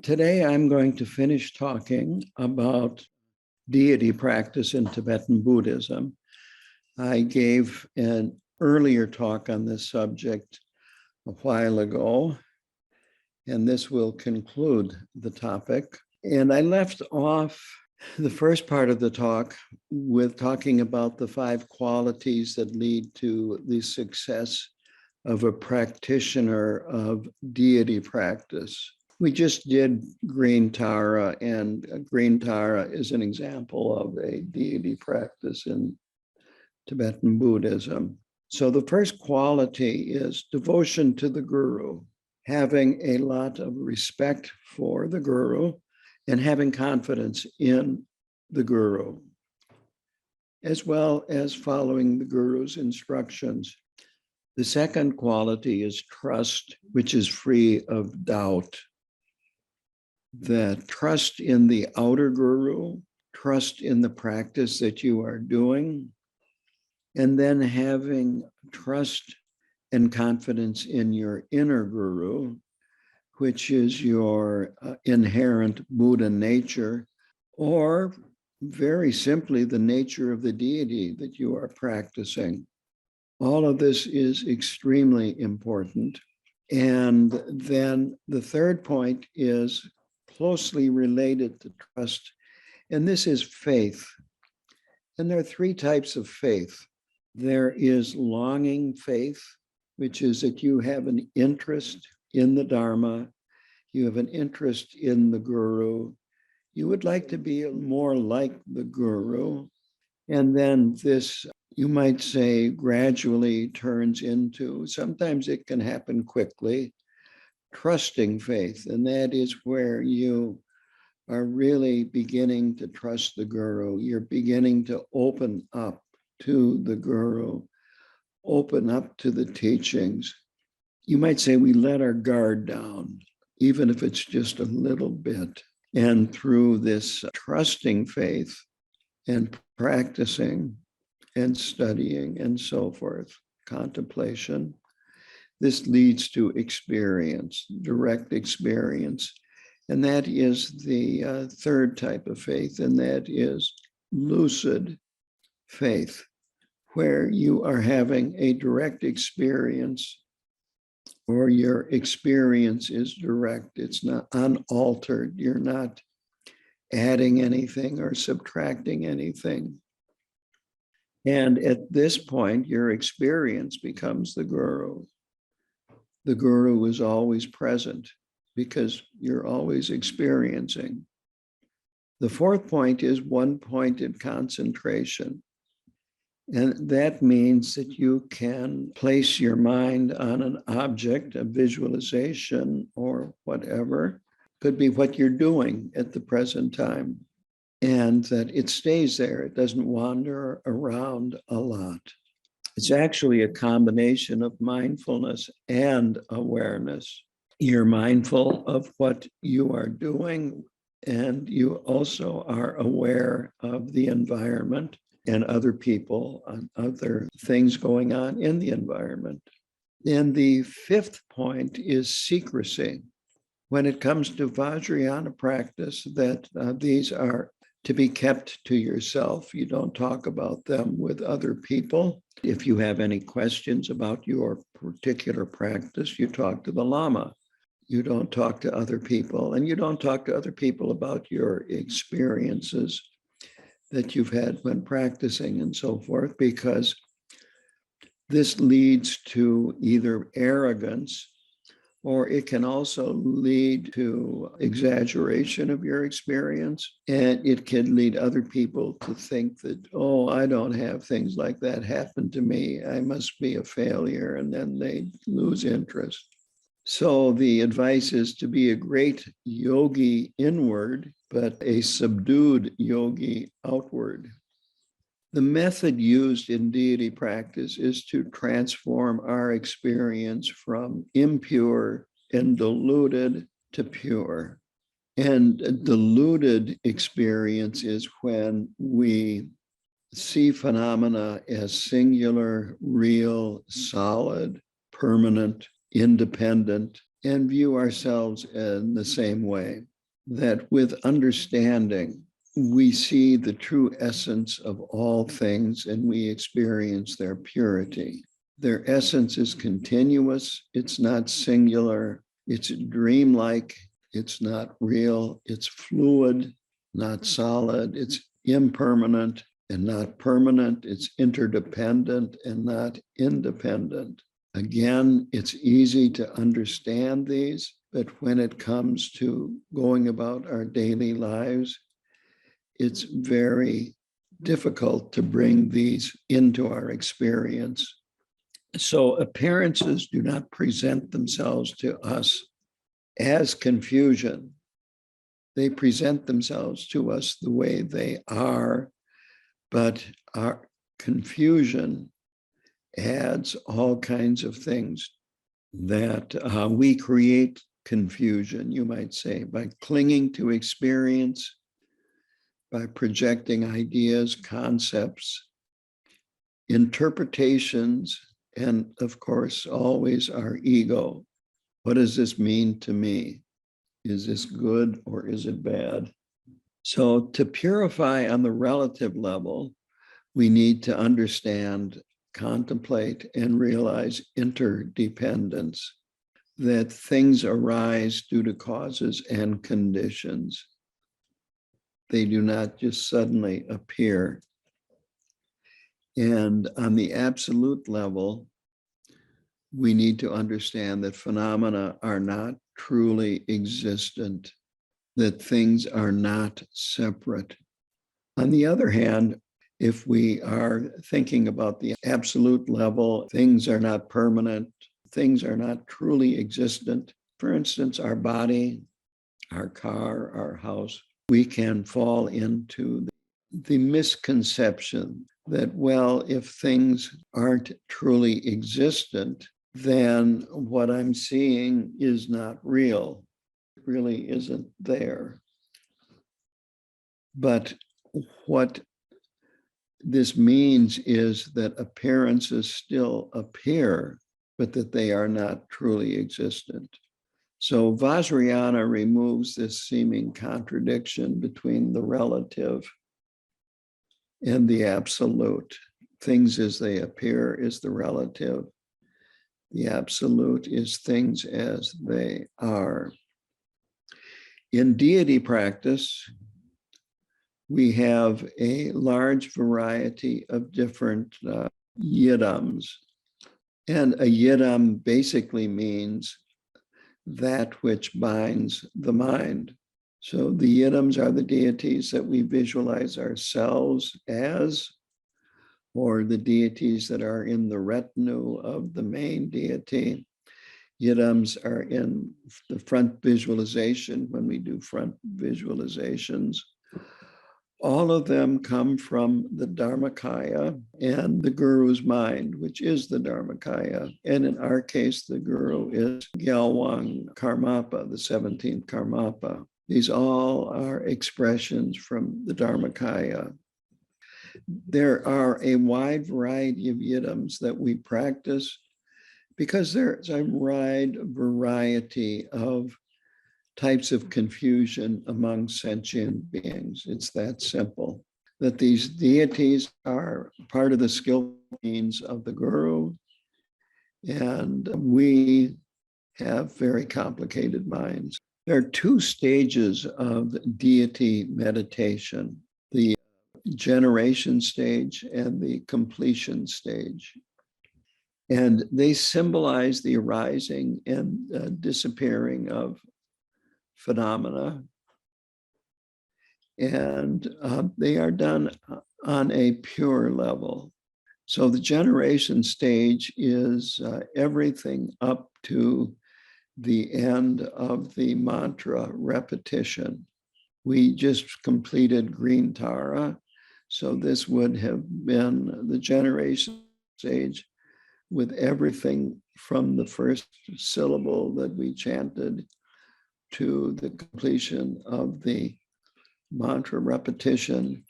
Today, I'm going to finish talking about deity practice in Tibetan Buddhism. I gave an earlier talk on this subject a while ago, and this will conclude the topic. And I left off the first part of the talk with talking about the 5 qualities that lead to the success of a practitioner of deity practice. We just did Green Tara, and Green Tara is an example of a deity practice in Tibetan Buddhism. So the first quality is devotion to the guru, having a lot of respect for the guru and having confidence in the guru, as well as following the guru's instructions. The second quality is trust, which is free of doubt. That trust in the outer guru, trust in the practice that you are doing, and then having trust and confidence in your inner guru, which is your inherent Buddha nature, or very simply the nature of the deity that you are practicing. All of this is extremely important. And then the third point is closely related to trust, and this is faith. And there are 3 types of faith. There is longing faith, which is that you have an interest in the Dharma, you have an interest in the guru, you would like to be more like the guru, and then this, you might say, gradually turns into, sometimes it can happen quickly, trusting faith. And that is where you are really beginning to trust the guru. You're beginning to open up to the guru, open up to the teachings. You might say we let our guard down, even if it's just a little bit. And through this trusting faith and practicing and studying and so forth, contemplation, this leads to experience, direct experience. And that is the third type of faith, and that is lucid faith, where you are having a direct experience, or your experience is direct. It's not unaltered. You're not adding anything or subtracting anything. And at this point, your experience becomes the guru. The guru is always present because you're always experiencing. The fourth point is one-pointed concentration. And that means that you can place your mind on an object, a visualization, or whatever. Could be what you're doing at the present time. And that it stays there. It doesn't wander around a lot. It's actually a combination of mindfulness and awareness. You're mindful of what you are doing, and you also are aware of the environment and other people and other things going on in the environment. And the fifth point is secrecy. When it comes to Vajrayana practice, that these are to be kept to yourself. You don't talk about them with other people. If you have any questions about your particular practice, you talk to the Lama. You don't talk to other people, and you don't talk to other people about your experiences that you've had when practicing and so forth, because this leads to either arrogance, or it can also lead to exaggeration of your experience. And it can lead other people to think that, oh, I don't have things like that happen to me. I must be a failure. And then they lose interest. So the advice is to be a great yogi inward, but a subdued yogi outward. The method used in deity practice is to transform our experience from impure and diluted to pure. And a diluted experience is when we see phenomena as singular, real, solid, permanent, independent, and view ourselves in the same way, that with understanding, we see the true essence of all things and we experience their purity. Their essence is continuous, it's not singular, it's dreamlike, it's not real, it's fluid, not solid, it's impermanent and not permanent, it's interdependent and not independent. Again, it's easy to understand these, but when it comes to going about our daily lives, it's very difficult to bring these into our experience. So appearances do not present themselves to us as confusion. They present themselves to us the way they are, but our confusion adds all kinds of things that we create confusion, you might say, by clinging to experience, by projecting ideas, concepts, interpretations, and of course, always our ego. What does this mean to me? Is this good or is it bad? So to purify on the relative level, we need to understand, contemplate, and realize interdependence, that things arise due to causes and conditions. They do not just suddenly appear. And on the absolute level, we need to understand that phenomena are not truly existent, that things are not separate. On the other hand, if we are thinking about the absolute level, things are not permanent, things are not truly existent. For instance, our body, our car, our house, we can fall into the misconception that, well, if things aren't truly existent, then what I'm seeing is not real. It really isn't there. But what this means is that appearances still appear, but that they are not truly existent. So Vajrayana removes this seeming contradiction between the relative and the absolute. Things as they appear is the relative. The absolute is things as they are. In deity practice, we have a large variety of different yidams. And a yidam basically means that which binds the mind. So the yidams are the deities that we visualize ourselves as, or the deities that are in the retinue of the main deity. Yidams are in the front visualization when we do front visualizations. All of them come from the Dharmakaya and the Guru's mind, which is the Dharmakaya. And in our case, the Guru is Gyalwang Karmapa, the 17th Karmapa. These all are expressions from the Dharmakaya. There are a wide variety of yidams that we practice because there's a wide variety of types of confusion among sentient beings. It's that simple. That these deities are part of the skill means of the Guru, and we have very complicated minds. There are two stages of deity meditation, the generation stage and the completion stage. And they symbolize the arising and disappearing of phenomena. And they are done on a pure level. So the generation stage is everything up to the end of the mantra repetition. We just completed Green Tara, so this would have been the generation stage with everything from the first syllable that we chanted to the completion of the mantra repetition.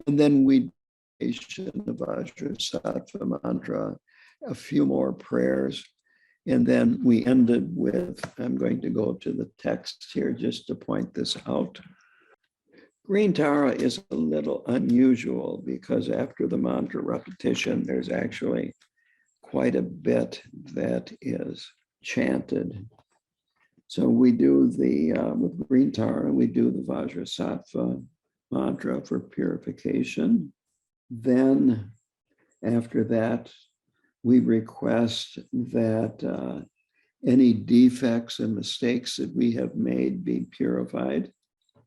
And then we the Vajrasattva mantra, a few more prayers, And then we ended with, I'm going to go to the text here just to point this out. Green Tara is a little unusual because after the mantra repetition, there's actually quite a bit that is chanted. So we do the, with Green Tara, we do the Vajrasattva mantra for purification. Then after that, we request that any defects and mistakes that we have made be purified.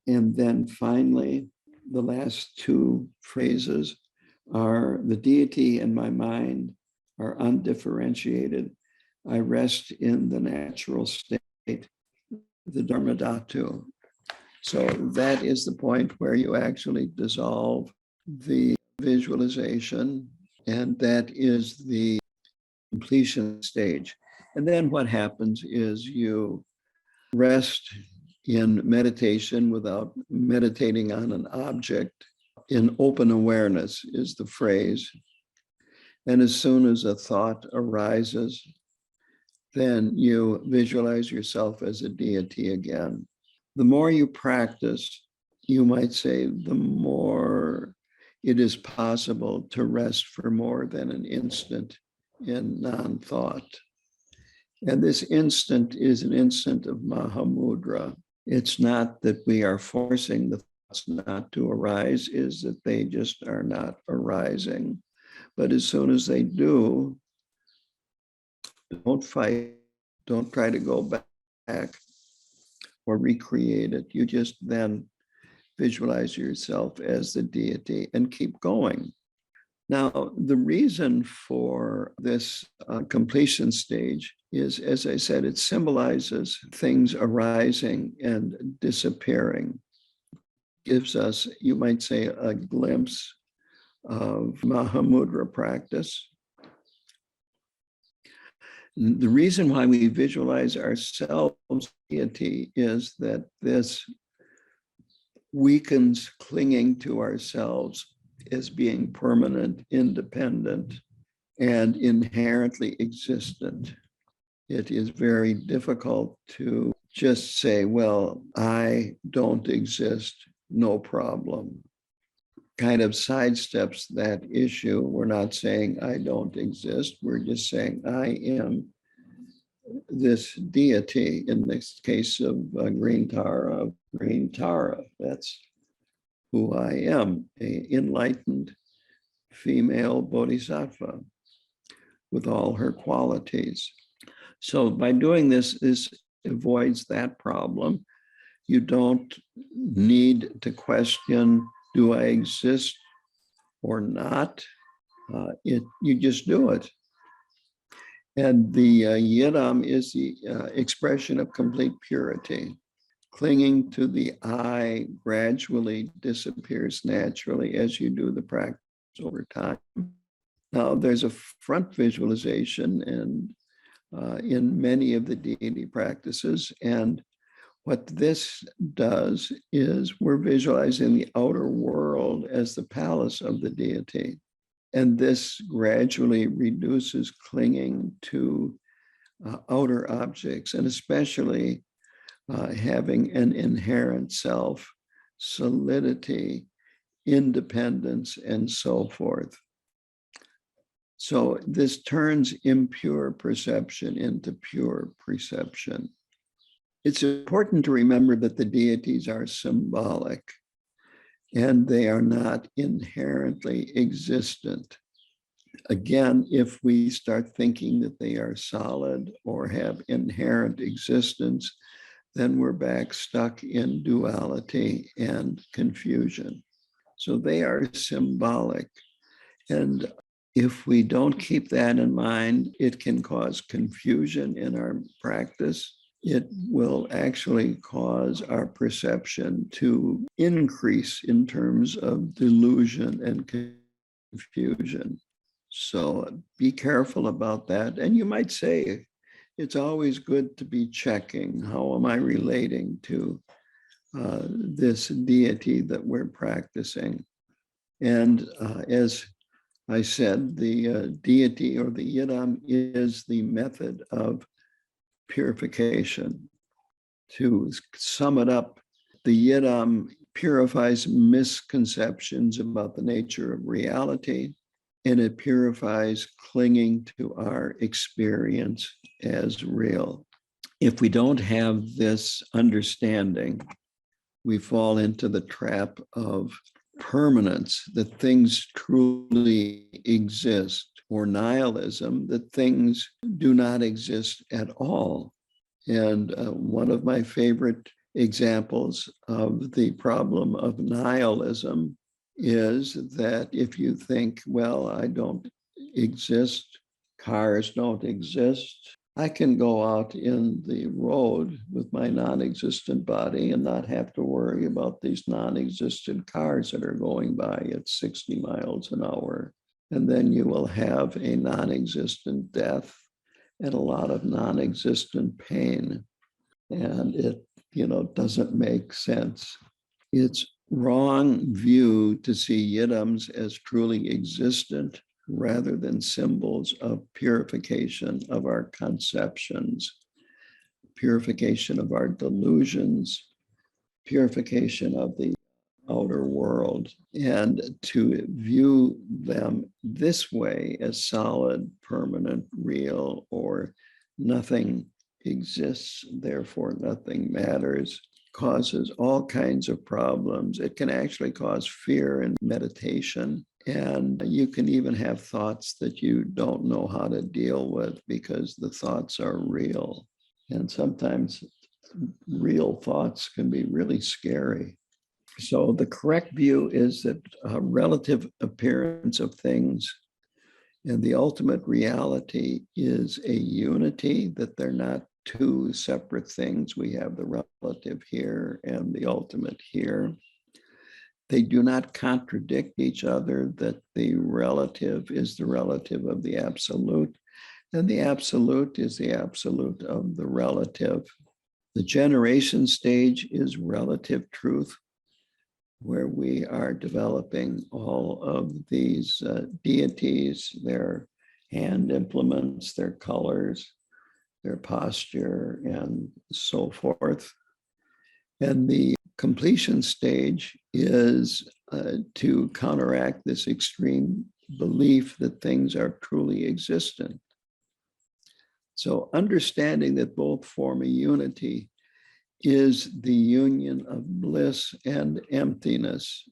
And then finally, the last two phrases are the deity and my mind are undifferentiated. I rest in the natural state, the Dharmadhatu. So that is the point where you actually dissolve the visualization, and that is the completion stage. And then what happens is you rest in meditation without meditating on an object. In open awareness is the phrase. And as soon as a thought arises, then you visualize yourself as a deity again. The more you practice, you might say, the more it is possible to rest for more than an instant in non-thought. And this instant is an instant of Mahamudra. It's not that we are forcing the thoughts not to arise, is that they just are not arising. But as soon as they do, don't fight, don't try to go back or recreate it. You just then visualize yourself as the deity and keep going. Now, the reason for this completion stage is, as I said, it symbolizes things arising and disappearing. Gives us, you might say, a glimpse of Mahamudra practice. The reason why we visualize ourselves deity is that this weakens clinging to ourselves as being permanent, independent, and inherently existent. It is very difficult to just say, well, I don't exist, no problem. Kind of sidesteps that issue. We're not saying I don't exist. We're just saying I am this deity, in this case of Green Tara. That's who I am, an enlightened female bodhisattva with all her qualities. So by doing this, this avoids that problem. You don't need to question, do I exist or not? You just do it. And the yidam is the expression of complete purity. Clinging to the I gradually disappears naturally as you do the practice over time. Now, there's a front visualization and in many of the deity practices. And what this does is we're visualizing the outer world as the palace of the deity. And this gradually reduces clinging to outer objects, and especially having an inherent self, solidity, independence, and so forth. So this turns impure perception into pure perception. It's important to remember that the deities are symbolic and they are not inherently existent. Again, if we start thinking that they are solid or have inherent existence, then we're back stuck in duality and confusion. So they are symbolic. And if we don't keep that in mind, it can cause confusion in our practice. It will actually cause our perception to increase in terms of delusion and confusion. So be careful about that. And you might say, it's always good to be checking, how am I relating to this deity that we're practicing? And as I said the deity or the yidam is the method of purification. To sum it up, the yidam purifies misconceptions about the nature of reality, and it purifies clinging to our experience as real. If we don't have this understanding, we fall into the trap of permanence, that things truly exist, or nihilism, that things do not exist at all. And one of my favorite examples of the problem of nihilism is that if you think, well, I don't exist, cars don't exist, I can go out in the road with my non-existent body and not have to worry about these non-existent cars that are going by at 60 miles an hour. And then you will have a non-existent death and a lot of non-existent pain. And it, doesn't make sense. It's wrong view to see yidams as truly existent rather than symbols of purification of our conceptions, purification of our delusions, purification of the outer world, and to view them this way as solid, permanent, real, or nothing exists, therefore nothing matters, causes all kinds of problems. It can actually cause fear in meditation. And you can even have thoughts that you don't know how to deal with because the thoughts are real. And sometimes real thoughts can be really scary. So the correct view is that relative appearance of things and the ultimate reality is a unity, that they're not two separate things. We have the relative here and the ultimate here. They do not contradict each other, that the relative is the relative of the absolute, and the absolute is the absolute of the relative. The generation stage is relative truth, where we are developing all of these deities, their hand implements, their colors, their posture, and so forth. And the completion stage is to counteract this extreme belief that things are truly existent. So understanding that both form a unity is the union of bliss and emptiness.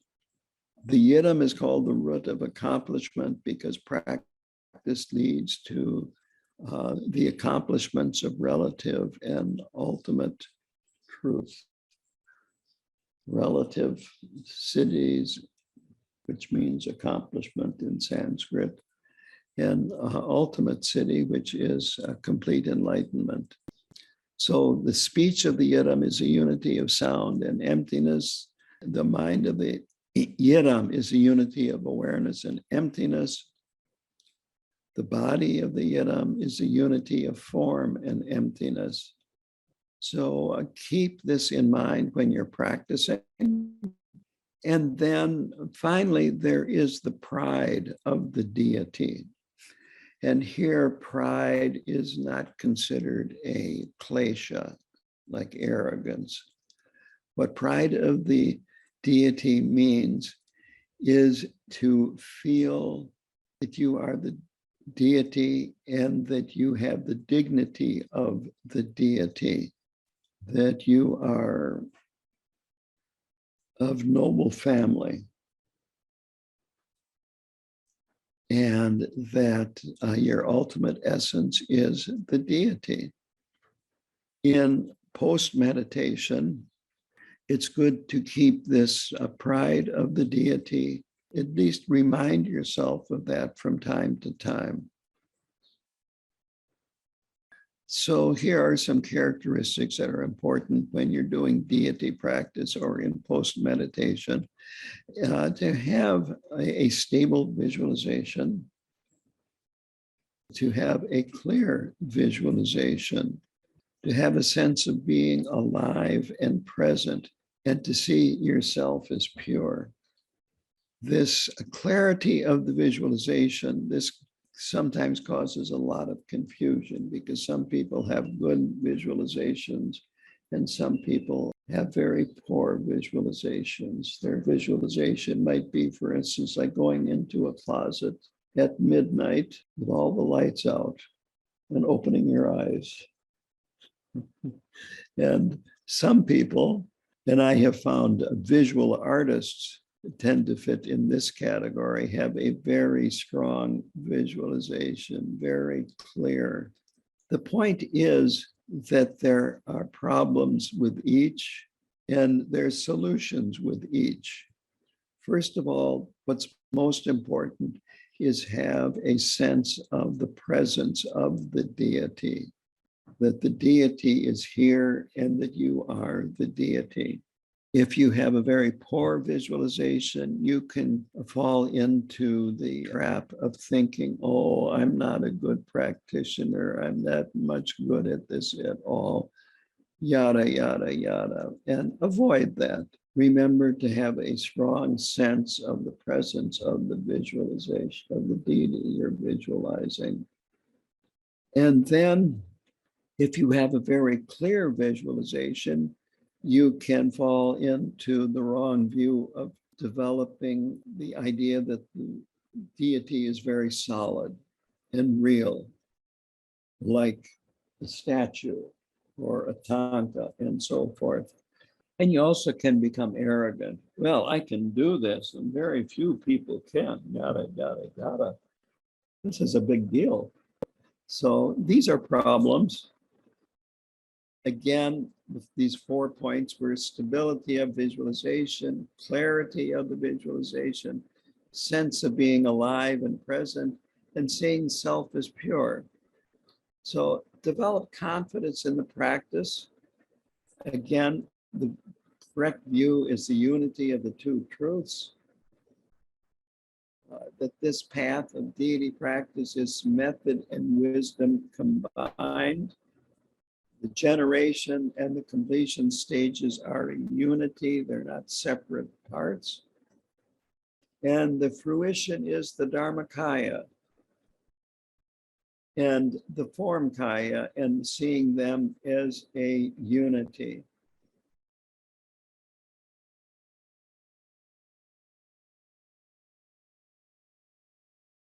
The yidam is called the root of accomplishment because practice leads to the accomplishments of relative and ultimate truth. Relative siddhis, which means accomplishment in Sanskrit, and ultimate siddhi, which is complete enlightenment. So the speech of the yidam is a unity of sound and emptiness. The mind of the yidam is a unity of awareness and emptiness. The body of the yidam is a unity of form and emptiness. So keep this in mind when you're practicing. And then finally, there is the pride of the deity. And here, pride is not considered a klesha, like arrogance. What pride of the deity means is to feel that you are the deity and that you have the dignity of the deity, that you are of noble family, and that your ultimate essence is the deity. In post-meditation, it's good to keep this pride of the deity, at least remind yourself of that from time to time. So here are some characteristics that are important when you're doing deity practice or in post-meditation. To have a stable visualization, to have a clear visualization, to have a sense of being alive and present, and to see yourself as pure. This clarity of the visualization, this sometimes causes a lot of confusion because some people have good visualizations and some people have very poor visualizations. Their visualization might be, for instance, like going into a closet at midnight with all the lights out and opening your eyes. And some people, and I have found visual artists tend to fit in this category, have a very strong visualization, very clear. The point is that there are problems with each and there's solutions with each. First of all, what's most important is have a sense of the presence of the deity, that the deity is here and that you are the deity. If you have a very poor visualization, you can fall into the trap of thinking, oh, I'm not a good practitioner. I'm not much good at this at all, yada, yada, yada, and avoid that. Remember to have a strong sense of the presence of the visualization of the deity you're visualizing. And then if you have a very clear visualization, you can fall into the wrong view of developing the idea that the deity is very solid and real, like a statue or a tanka and so forth. And you also can become arrogant. Well, I can do this, and very few people can, yada, yada, yada. This is a big deal. So these are problems. Again, these 4 points were stability of visualization, clarity of the visualization, sense of being alive and present, and seeing self as pure. So develop confidence in the practice. Again, the correct view is the unity of the two truths. That this path of deity practice is method and wisdom combined. The generation and the completion stages are in unity, they're not separate parts. And the fruition is the Dharmakaya and the form kaya, and seeing them as a unity.